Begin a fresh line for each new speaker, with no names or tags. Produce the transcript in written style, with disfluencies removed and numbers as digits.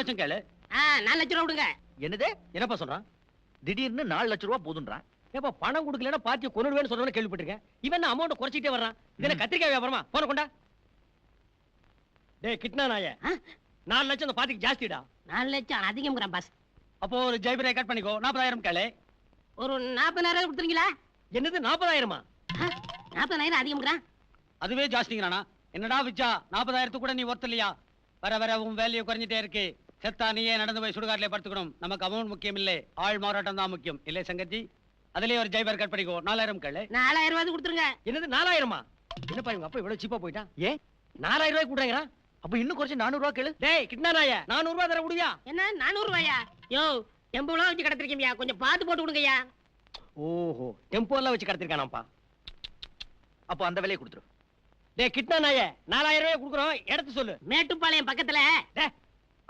லட்சம் கேளு.
4 லட்சம் ரூபா விடுங்க.
என்னது? என்னப்பா சொல்றான்?
திடீர்னு 4 லட்சம் ரூபாய் போதுன்றான்.
ஏப்பா பணம் கொடுக்கலன்னா பாத்தியை கொன்னுடுவேன்னு சொல்றவன கேள்விப்பட்டிருக்கேன். இவன் அமௌண்ட் குறைச்சிட்டே வர்றான். இதுல கத்திரிக்காய் வியாபாரமா? போன கொண்டா. டேய் கிட்னா நாயே, 4 லட்சம் அந்த பாத்திக்கு ஜாஸ்திடா.
4 லட்சம் அதிகம்ங்கறான் பாஸ்.
அப்போ ஒரு ஜெய்பரை கட் பண்ணிக்கோ. 40,000 கேளு.
ஒரு 40,000 கொடுத்துறீங்களா?
என்னது 40,000மா?
40,000 அதிகம்ங்கறான்.
அதுவே ஜாஸ்திங்கறானா? என்னடா விச்சா 40,000 கூட நீ ஒர்த் இல்லையா? வர வர உன் வேல்யூ குறைஞ்சிட்டே இருக்கு. செத்தா நீயே நடந்து போய் சுடுகாட்டிலே படுத்துக்கணும். நமக்கு அமௌண்ட் முக்கியம் இல்ல, ஆள் மாறாட்டம் தான் முக்கியம். இல்ல சங்கத்தி? அதுலயே ஒரு ஜெய்பர் கட் பண்ணிக்கோ. 4,000 கேளு.
4,000 ரூபாய் கொடுத்துருங்க.
என்னது 4,000மா? என்னப்பா இவங்க அப்பா இவ்வளவு சீப்பா போயிட்டான்?
ஏ
4,000 ரூபாய் கூடுறாங்கடா.
அப்ப இன்னும் குறைச்சு 400 ரூபாய் கேளு.
டேய் கிட்னா நாயே, 400 ரூபாய் தர முடியா?
என்ன 400 ரூபாயா? யோ டெம்போலாம் வச்சு கடத்திருக்கீங்கயா, கொஞ்சம் பார்த்து போட்டு விடுங்கய்யா.
ஓஹோ, டெம்போ எல்லாம் வச்சு கடத்திருக்கானாப்பா.
அப்ப அந்த விலையை கொடுத்துரு.
டேய் கிட்னா நாயே, 4,000 ரூபாய் கொடுக்குறோம், எடுத்து சொல்லு.
மேட்டுப்பாளையம் பக்கத்துல
டேய்